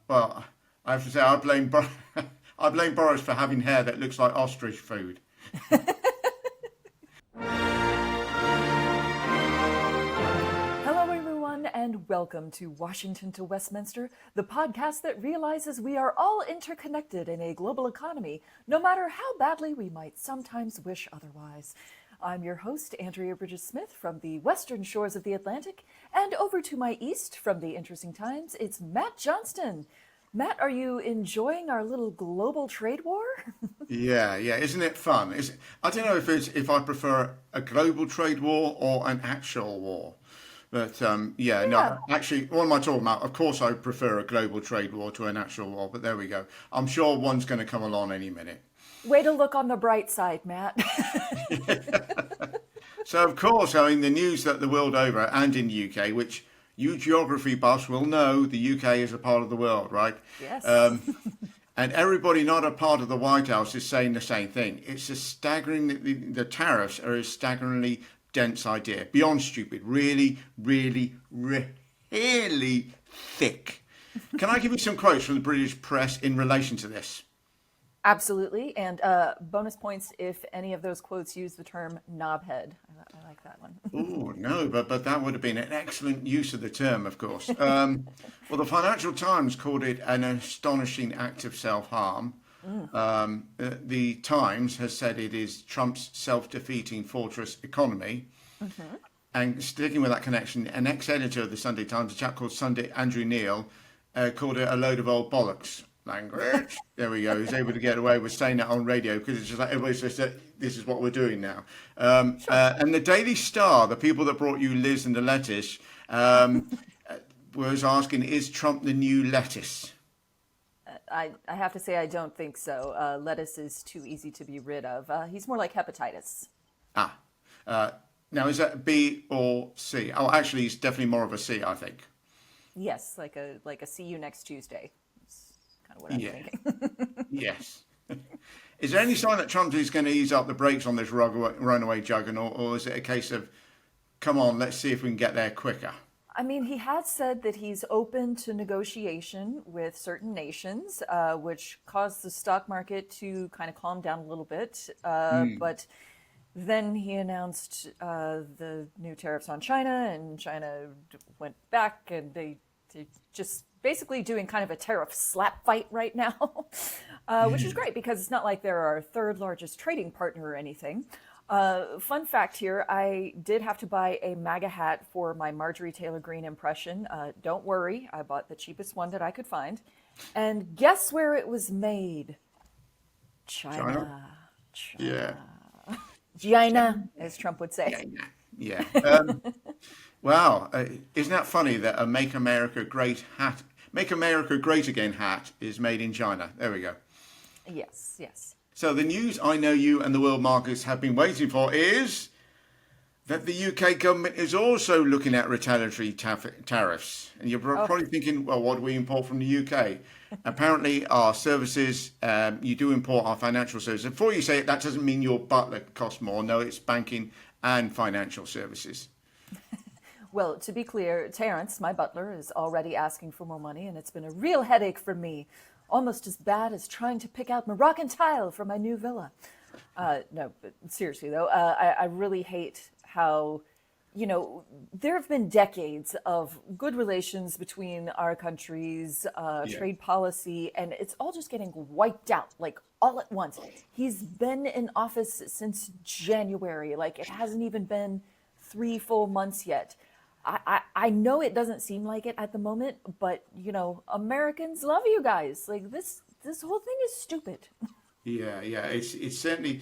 Well, I have to say I blame Boris for having hair that looks like ostrich food. Hello, everyone, and welcome to Washington to Westminster, the podcast that realizes we are all interconnected in a global economy, no matter how badly we might sometimes wish otherwise. I'm your host, Andrea Smith, from the western shores of the Atlantic, and over to my east from the Interesting Times, it's Matt Johnston. Matt, are you enjoying our little global trade war? Yeah, isn't it fun? I don't know if I prefer a global trade war or an actual war. But no, Yeah. actually, what am I talking about? Of course, I prefer a global trade war to an actual war, but there we go. I'm sure one's going to come along any minute. Way to look on the bright side, Matt. So, of course, I mean, the news that the world over and in the UK, which you geography buffs will know, the UK is a part of the world, right? Yes. And everybody not a part of the White House is saying the same thing. It's a staggering, the tariffs are a staggeringly dense idea. Beyond stupid. Really, really, really thick. Can I give you some quotes from the British press in relation to this? Absolutely. And bonus points if any of those quotes use the term knobhead. I like that one. Oh, no, but that would have been an excellent use of the term, of course. Well, the Financial Times called it an astonishing act of self-harm. The Times has said it is Trump's self-defeating fortress economy. And sticking with that connection, an ex-editor of the Sunday Times, a chap called Andrew Neil, called it a load of old bollocks. Language. There we go. He's able to get away with saying that on radio because it's just like everybody's just this is what we're doing now. And the Daily Star, the people that brought you Liz and the lettuce, was asking, is Trump the new lettuce? I have to say I don't think so. Lettuce is too easy to be rid of. He's more like hepatitis. Now, is that B or C? Oh, actually, he's definitely more of a C, I think. Yes, like a see you next Tuesday. Kind of what I'm thinking. Yes. Is there any sign that Trump is going to ease up the brakes on this runaway juggernaut, or is it a case of, come on, let's see if we can get there quicker? I mean, he has said that he's open to negotiation with certain nations, which caused the stock market to kind of calm down a little bit. But then he announced the new tariffs on China, and China went back, and they just basically doing kind of a tariff slap fight right now, which is great because it's not like they're our third largest trading partner or anything. Fun fact here, I did have to buy a MAGA hat for my Marjorie Taylor Greene impression. Don't worry, I bought the cheapest one that I could find. And guess where it was made? China. Yeah. China, as Trump would say. Yeah. Wow. Isn't that funny that a Make America Great Again hat is made in China? There we go. Yes. So the news I know you and the world markets have been waiting for is that the UK government is also looking at retaliatory tariffs. And you're probably thinking, well, what do we import from the UK? Apparently our services, you do import our financial services. Before you say it, that doesn't mean your butler costs more. No, it's banking and financial services. Well, to be clear, Terrence, my butler, is already asking for more money, and it's been a real headache for me. Almost as bad as trying to pick out Moroccan tile for my new villa. No, but seriously, though, I really hate how, there have been decades of good relations between our countries, trade policy, and it's all just getting wiped out, like, all at once. He's been in office since January. Like, it hasn't even been 3 full months yet. I know it doesn't seem like it at the moment, but Americans love you guys. Like this whole thing is stupid. Yeah. It's certainly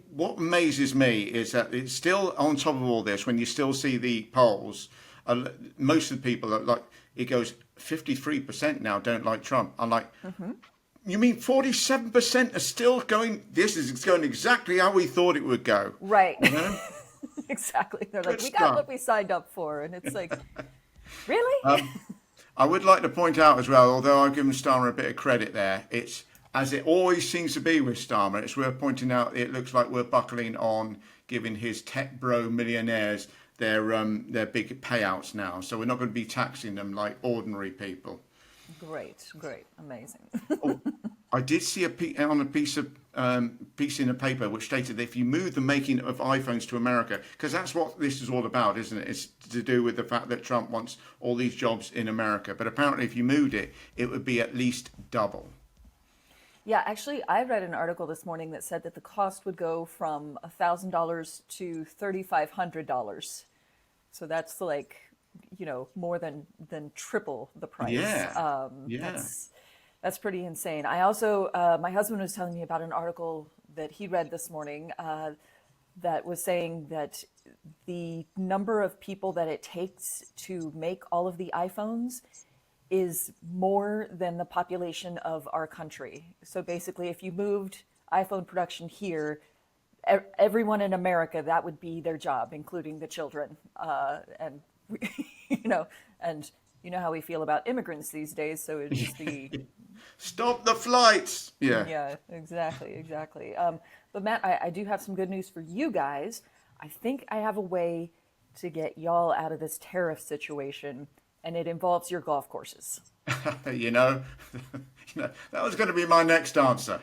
what amazes me is that it's still on top of all this. When you still see the polls, most of the people are like, it goes 53% now don't like Trump. I'm like, you mean 47% are still going? This is going exactly how we thought it would go. Right. Exactly. They're like, we got what we signed up for. And it's like, really? I would like to point out as well, although I've given Starmer a bit of credit there, it's, as it always seems to be with Starmer, it's worth pointing out it looks like we're buckling on giving his tech bro millionaires their big payouts now. So we're not going to be taxing them like ordinary people. Great, great, amazing. Oh, I did see on a piece in a paper which stated that if you move the making of iPhones to America, because that's what this is all about, isn't it? It's to do with the fact that Trump wants all these jobs in America. But apparently, if you moved it, it would be at least double. Yeah, actually, I read an article this morning that said that the cost would go from $1,000 to $3,500. So that's like, more than triple the price. Yeah, yeah. That's pretty insane. I also, my husband was telling me about an article that he read this morning that was saying that the number of people that it takes to make all of the iPhones is more than the population of our country. So basically, if you moved iPhone production here, everyone in America, that would be their job, including the children. And, and you know how we feel about immigrants these days. So it'd just be... Stop the flights. Yeah. Yeah, exactly. But Matt, I do have some good news for you guys. I think I have a way to get y'all out of this tariff situation, and it involves your golf courses. you know, that was going to be my next answer.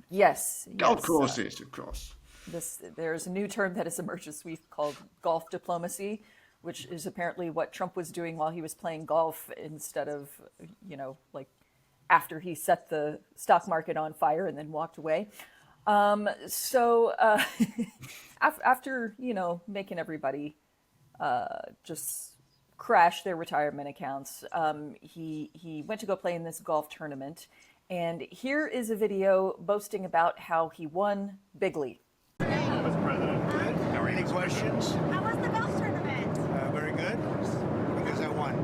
Yes. Golf courses, of course. There's a new term that has emerged this week called golf diplomacy, which is apparently what Trump was doing while he was playing golf instead of, like after he set the stock market on fire and then walked away. After, making everybody just crash their retirement accounts, he went to go play in this golf tournament. And here is a video boasting about how he won bigly. Mr. President. Good. Any questions? How was the golf tournament? Very good. Because I won.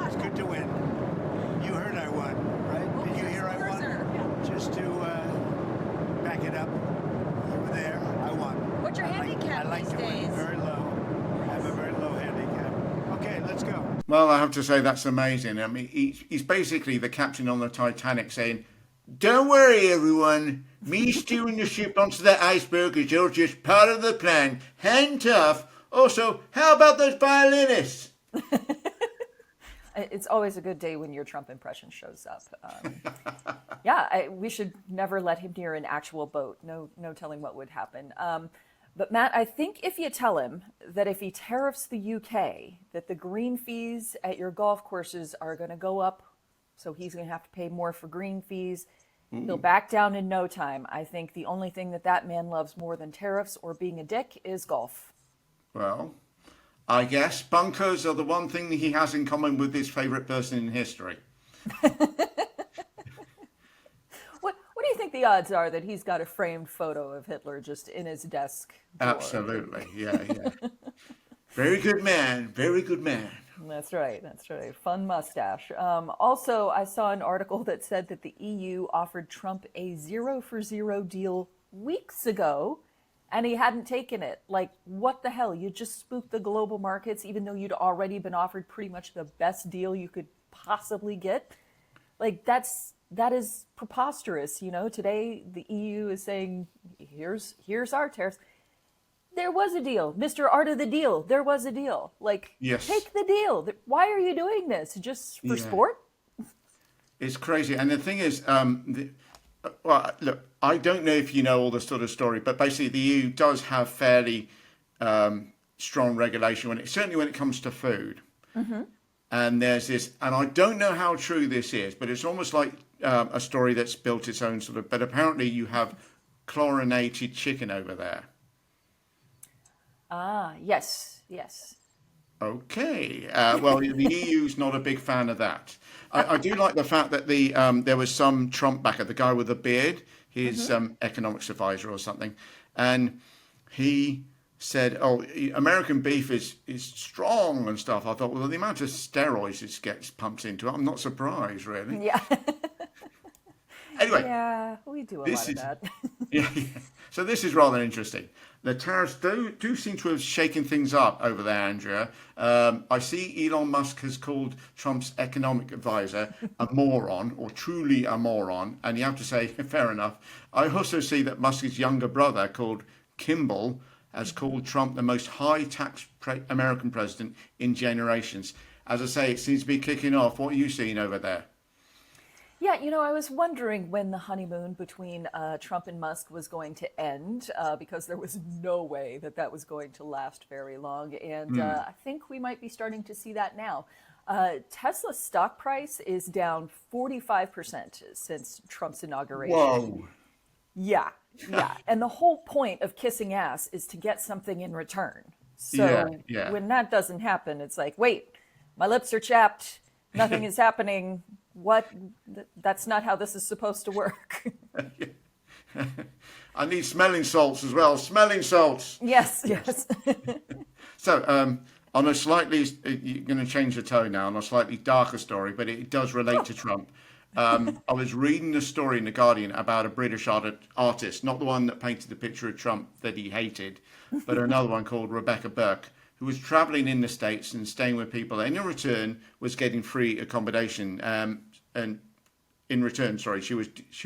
It's good to win. You heard I won, right? Did you hear I won? Just to back it up. You were there. I won. What's your handicap I like these to win. days? Very low. I have a very low handicap. Okay, let's go. Well, I have to say that's amazing. I mean, he's basically the captain on the Titanic saying, "Don't worry, everyone. Me steering the ship onto the iceberg is all just part of the plan. Hang tough. Also, how about those violinists?" It's always a good day when your Trump impression shows up. We should never let him near an actual boat. No telling what would happen. But Matt, I think if you tell him that if he tariffs the UK, that the green fees at your golf courses are going to go up, so he's going to have to pay more for green fees, he'll back down in no time. I think the only thing that man loves more than tariffs or being a dick is golf. Well, I guess bunkers are the one thing that he has in common with his favourite person in history. What do you think the odds are that he's got a framed photo of Hitler just in his desk drawer? Absolutely, yeah. Very good man, very good man. That's right. Fun mustache. Also, I saw an article that said that the EU offered Trump a 0-for-0 deal weeks ago, and he hadn't taken it. Like, what the hell? You just spooked the global markets, even though you'd already been offered pretty much the best deal you could possibly get. Like, that is preposterous. Today the EU is saying, here's our tariffs. There was a deal. Mr. Art of the Deal. There was a deal. Like, yes. Take the deal. Why are you doing this? Just for sport? It's crazy. And the thing is, look, I don't know if you know all the sort of story, but basically the EU does have fairly strong regulation certainly when it comes to food. Mm-hmm. And there's this, and I don't know how true this is, but it's almost like a story that's built its own sort of, but apparently you have chlorinated chicken over there. Ah, yes. Okay. Well, the EU's not a big fan of that. I do like the fact that there was some Trump backer, the guy with the beard, his economics advisor or something, and he said, "Oh, American beef is strong and stuff." I thought, well, the amount of steroids it gets pumped into it, I'm not surprised, really. Yeah. Anyway. Yeah, we do a lot of that. Yeah. So this is rather interesting. The tariffs do seem to have shaken things up over there, Andrea. I see Elon Musk has called Trump's economic advisor a moron, or truly a moron, and you have to say, fair enough. I also see that Musk's younger brother, called Kimball, has called Trump the most high-tax American president in generations. as I say, it seems to be kicking off. What are you seeing over there? Yeah, I was wondering when the honeymoon between Trump and Musk was going to end, because there was no way that was going to last very long. And I think we might be starting to see that now. Tesla's stock price is down 45% since Trump's inauguration. Whoa. Yeah. And the whole point of kissing ass is to get something in return. So when that doesn't happen, it's like, wait, my lips are chapped. Nothing is happening. What? That's not how this is supposed to work. I need smelling salts as well. Smelling salts. Yes. So, on a slightly, you're going to change the tone now, on a slightly darker story, but it does relate to Trump. I was reading a story in The Guardian about a British artist, not the one that painted the picture of Trump that he hated, but another one called Rebecca Burke, who was traveling in the States and staying with people, and in return was getting free accommodation. And in return, she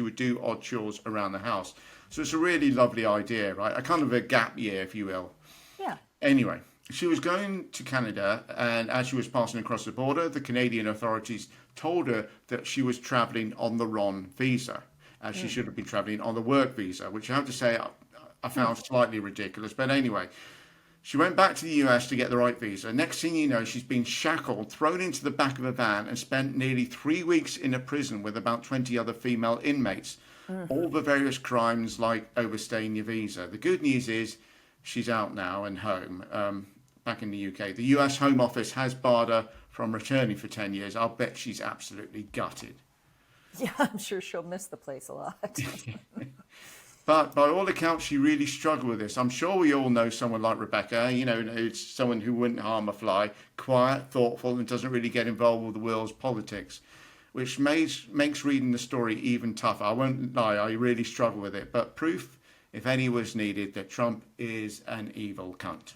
would do odd chores around the house. So it's a really lovely idea, right? A kind of a gap year, if you will. Yeah. Anyway, she was going to Canada, and as she was passing across the border, the Canadian authorities told her that she was traveling on the wrong visa, as she should have been traveling on the work visa, which I have to say I found slightly ridiculous. But anyway, she went back to the US to get the right visa. Next thing you know, she's been shackled, thrown into the back of a van, and spent nearly 3 weeks in a prison with about 20 other female inmates, all for various crimes like overstaying your visa. The good news is she's out now and home, back in the UK. The US Home Office has barred her from returning for 10 years. I'll bet she's absolutely gutted. Yeah, I'm sure she'll miss the place a lot. But by all accounts, she really struggled with this. I'm sure we all know someone like Rebecca, it's someone who wouldn't harm a fly, quiet, thoughtful, and doesn't really get involved with the world's politics, which makes reading the story even tougher. I won't lie, I really struggle with it. But proof, if any, was needed that Trump is an evil cunt.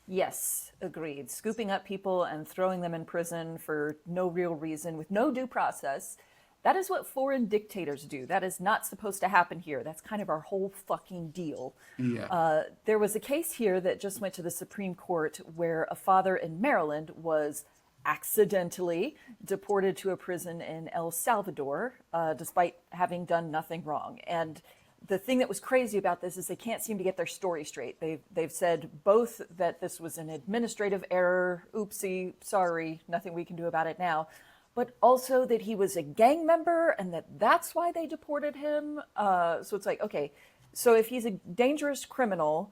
Yes, agreed. Scooping up people and throwing them in prison for no real reason with no due process. That is what foreign dictators do. That is not supposed to happen here. That's kind of our whole fucking deal. Yeah. There was a case here that just went to the Supreme Court where a father in Maryland was accidentally deported to a prison in El Salvador, despite having done nothing wrong. And the thing that was crazy about this is they can't seem to get their story straight. They've said both that this was an administrative error, oopsie, sorry, nothing we can do about it now, but also that he was a gang member and that's why they deported him. So it's like, okay, so if he's a dangerous criminal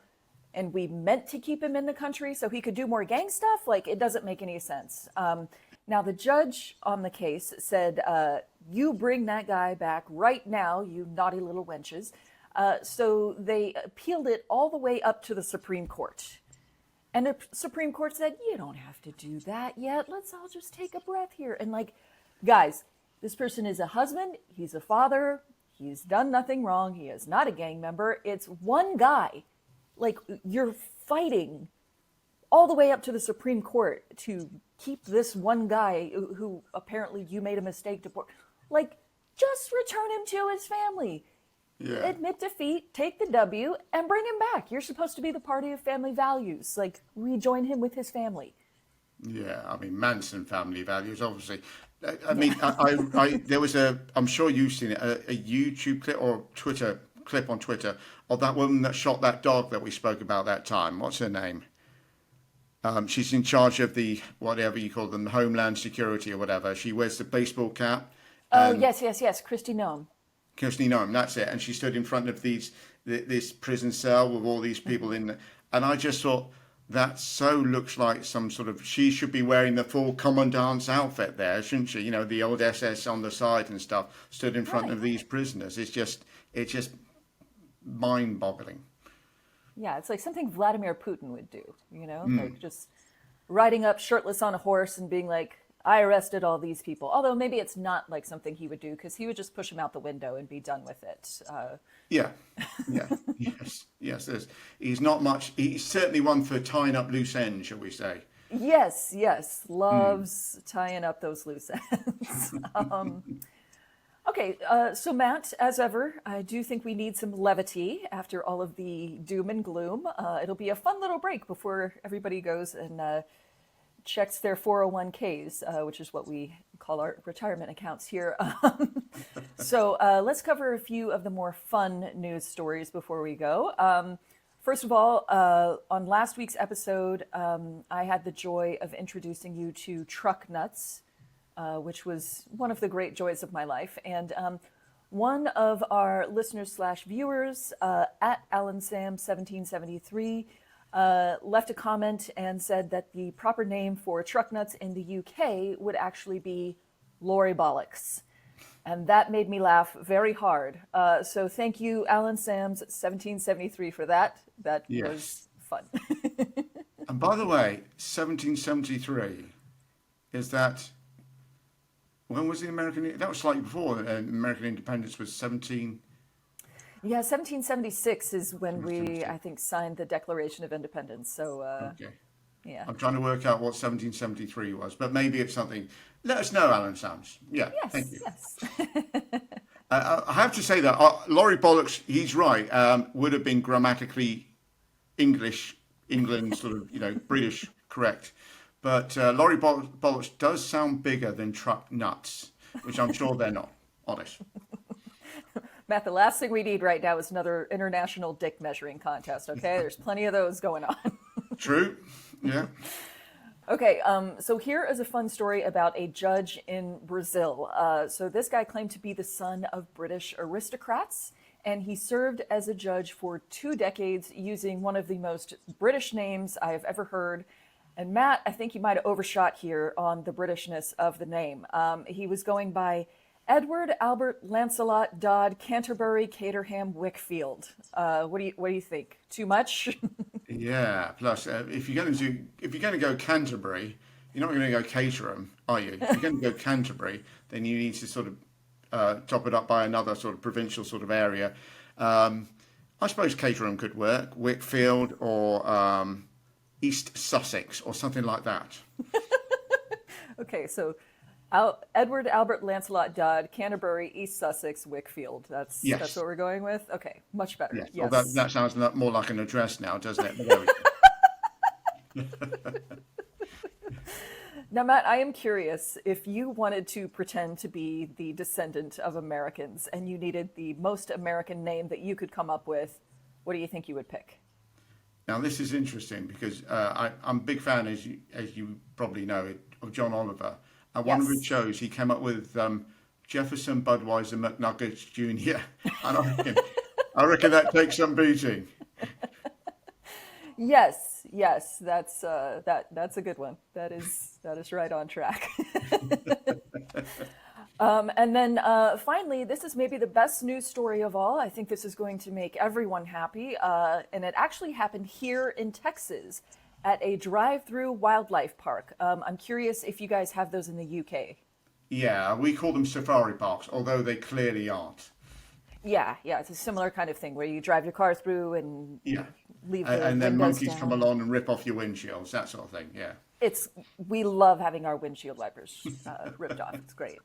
and we meant to keep him in the country so he could do more gang stuff, like it doesn't make any sense. Now the judge on the case said, you bring that guy back right now, you naughty little wenches. So they appealed it all the way up to the Supreme Court. And the Supreme Court said, you don't have to do that yet. Let's all just take a breath here. And like, guys, this person is a husband. He's a father. He's done nothing wrong. He is not a gang member. It's one guy. Like, you're fighting all the way up to the Supreme Court to keep this one guy who apparently you made a mistake to port. Like, just return him to his family. Yeah. Admit defeat, take the W, and bring him back. You're supposed to be the party of family values. Like, rejoin him with his family. Yeah, I mean, Manson family values, obviously. I mean, I there was I'm sure you've seen it, a YouTube clip or Twitter clip on Twitter of that woman that shot that dog that we spoke about that time. What's her name? She's in charge of the, whatever you call them, the Homeland Security or whatever. She wears the baseball cap. Oh, yes. Kristi Noem. Kirsty Noem, that's it. And she stood in front of this prison cell with all these people in there. And I just thought, that so looks like some sort of, she should be wearing the full commandant's outfit there, shouldn't she? You know, the old SS on the side and stuff, stood in front of these prisoners. It's just mind-boggling. Yeah, it's like something Vladimir Putin would do, like just riding up shirtless on a horse and being like, I arrested all these people. Although maybe it's not like something he would do because he would just push them out the window and be done with it. Yeah. Yes. He's not much. He's certainly one for tying up loose ends, shall we say? Yes. Loves tying up those loose ends. Okay, so Matt, as ever, I do think we need some levity after all of the doom and gloom. It'll be a fun little break before everybody goes and checks their 401ks, which is what we call our retirement accounts here. So let's cover a few of the more fun news stories before we go. First of all, on last week's episode, I had the joy of introducing you to truck nuts, which was one of the great joys of my life. And one of our listeners slash viewers at AlanSam1773 left a comment and said that the proper name for truck nuts in the UK would actually be lorry bollocks. And that made me laugh very hard. So thank you, AlanSams1773, for that. That was fun. And by the way, 1773, is that, when was the American, that was slightly before, American independence was 17... Yeah, 1776 is when we, I think, signed the Declaration of Independence. So, Okay. yeah. I'm trying to work out what 1773 was, but maybe it's something. Let us know, Alan Sams. Yeah, Yes, thank you. yes. I have to say that Lorry Bollocks, he's right, would have been grammatically English, England, sort of, British correct. But Lorry Bollocks does sound bigger than truck nuts, which I'm sure they're not, honest. Matt, the last thing we need right now is another international dick measuring contest, okay? There's plenty of those going on. True, yeah. Okay, so here is a fun story about a judge in Brazil. So this guy claimed to be the son of British aristocrats, and he served as a judge for 2 decades using one of the most British names I have ever heard. And Matt, I think you might have overshot here on the Britishness of the name. He was going by Edward Albert Lancelot Dodd Canterbury Caterham Wickfield. What do you think? Too much? Yeah. Plus, if you're going to go Canterbury, you're not going to go Caterham, are you? If you're going to go Canterbury, then you need to sort of top it up by another sort of provincial sort of area. I suppose Caterham could work, Wickfield or East Sussex or something like that. Okay, so Edward Albert Lancelot Dodd, Canterbury, East Sussex, Wickfield. That's what we're going with? Okay, much better. Yes. Yes. Well, that sounds more like an address now, doesn't it? But there we go. Now, Matt, I am curious, if you wanted to pretend to be the descendant of Americans and you needed the most American name that you could come up with, what do you think you would pick? Now, this is interesting because I'm a big fan, as you probably know, of John Oliver. And one of his shows, he came up with Jefferson Budweiser McNuggets Jr. And I reckon that takes some beating. Yes, that's a good one. That is right on track. And then finally, this is maybe the best news story of all. I think this is going to make everyone happy. And it actually happened here in Texas at a drive-through wildlife park. I'm curious if you guys have those in the UK. Yeah, we call them safari parks, although they clearly aren't. Yeah, it's a similar kind of thing where you drive your car through and leave the and then windows monkeys down. come along and rip off your windshields, that sort of thing. Yeah. We love having our windshield wipers ripped off. It's great.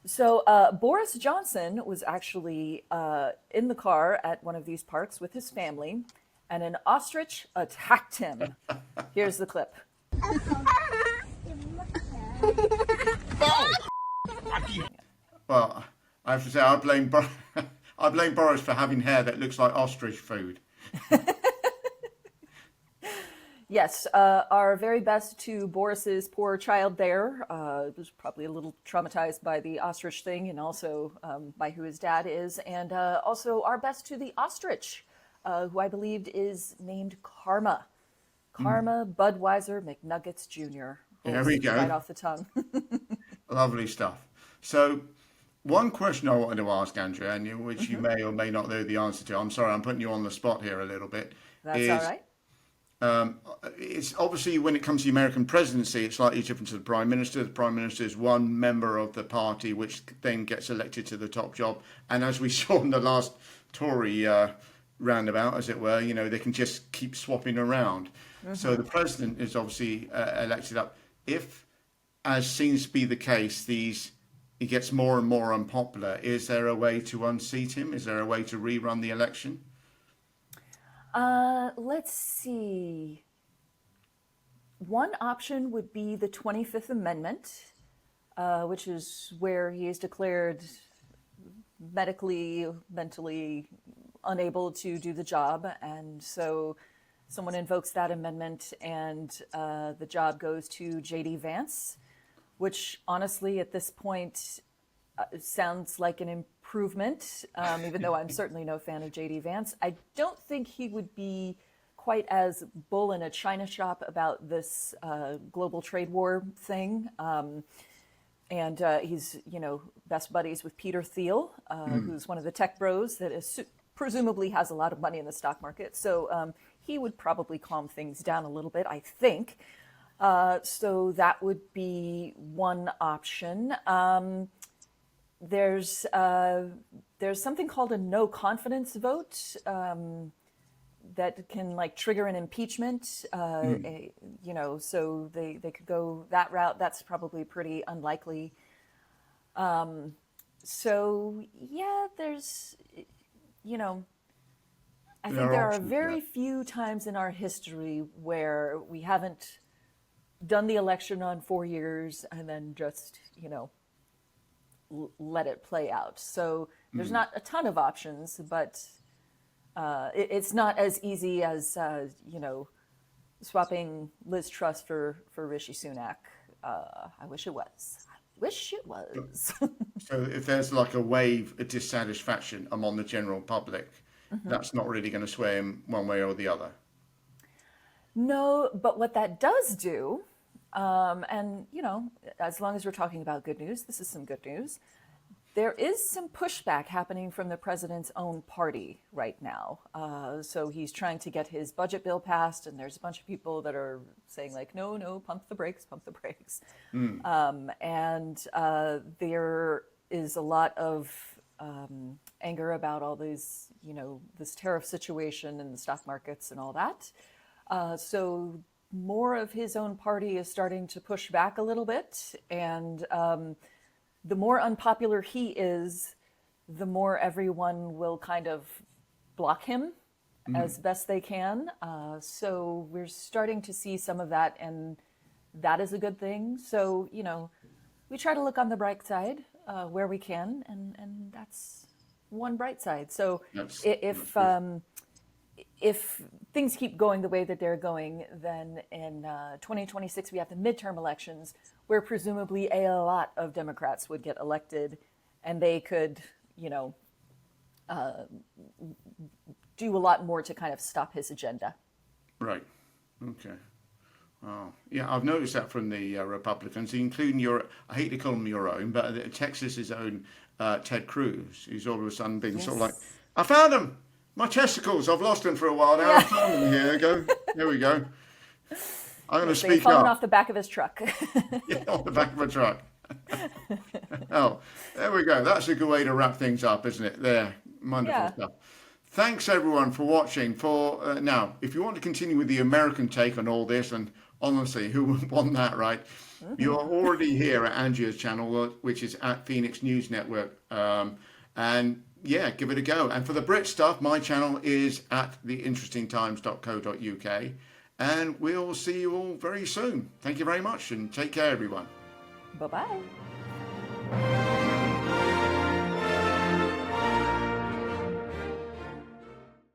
So Boris Johnson was actually in the car at one of these parks with his family, and an ostrich attacked him. Here's the clip. Well, I have to say, I blame Boris for having hair that looks like ostrich food. Yes, our very best to Boris's poor child there. Was probably a little traumatized by the ostrich thing and also by who his dad is. And also our best to the ostrich, who I believed is named Karma. Karma Budweiser McNuggets Jr. There we go. Right off the tongue. Lovely stuff. So, one question I wanted to ask, Andrea, and which you may or may not know the answer to, I'm sorry, I'm putting you on the spot here a little bit. That's all right. It's obviously when it comes to the American presidency, it's slightly different to the prime minister. The prime minister is one member of the party, which then gets elected to the top job. And as we saw in the last Tory roundabout, as it were, they can just keep swapping around. Mm-hmm. So the president is obviously elected up. If, as seems to be the case, he gets more and more unpopular, is there a way to unseat him? Is there a way to rerun the election? Let's see. One option would be the 25th Amendment, which is where he is declared medically, mentally unable to do the job. And so someone invokes that amendment and the job goes to J.D. Vance, which honestly at this point sounds like an improvement, even though I'm certainly no fan of J.D. Vance. I don't think he would be quite as bull in a china shop about this global trade war thing. And he's, best buddies with Peter Thiel, who's one of the tech bros that is presumably has a lot of money in the stock market. So he would probably calm things down a little bit, I think. So that would be one option. There's something called a no confidence vote that can trigger an impeachment. So they could go that route. That's probably pretty unlikely. So yeah, there's, I think there are very few times in our history where we haven't done the election on 4 years and then just, let it play out. So there's not a ton of options, but it's not as easy as, swapping Liz Truss for Rishi Sunak. I wish it was. So if there's a wave of dissatisfaction among the general public, that's not really going to sway him one way or the other. No, but what that does do, and as long as we're talking about good news, this is some good news. There is some pushback happening from the president's own party right now. So he's trying to get his budget bill passed, and there's a bunch of people that are saying no, pump the brakes. And there is a lot of anger about all these, this tariff situation in the stock markets and all that. So more of his own party is starting to push back a little bit. And the more unpopular he is, the more everyone will kind of block him as best they can. So we're starting to see some of that, and that is a good thing. So, we try to look on the bright side where we can, and that's one bright side. So if things keep going the way that they're going, then in 2026 we have the midterm elections, where presumably a lot of Democrats would get elected, and they could, do a lot more to kind of stop his agenda. Right. Okay. Oh, yeah, I've noticed that from the Republicans, including I hate to call them your own, but Texas's own Ted Cruz, who's all of a sudden been sort of like, I found them! My testicles, I've lost them for a while now. Yeah. I found them here. There we go. I'm going to speak up. Falling off the back of his truck. Yeah, off the back of a truck. Oh, there we go. That's a good way to wrap things up, isn't it? There. Wonderful stuff. Thanks, everyone, for watching. Now, if you want to continue with the American take on all this, and honestly, who would want that, right? You're already here at Andrea's channel, which is at Phoenix News Network. And yeah, give it a go. And for the Brit stuff, my channel is at theinterestingtimes.co.uk. And we'll see you all very soon. Thank you very much, and take care, everyone. Bye-bye.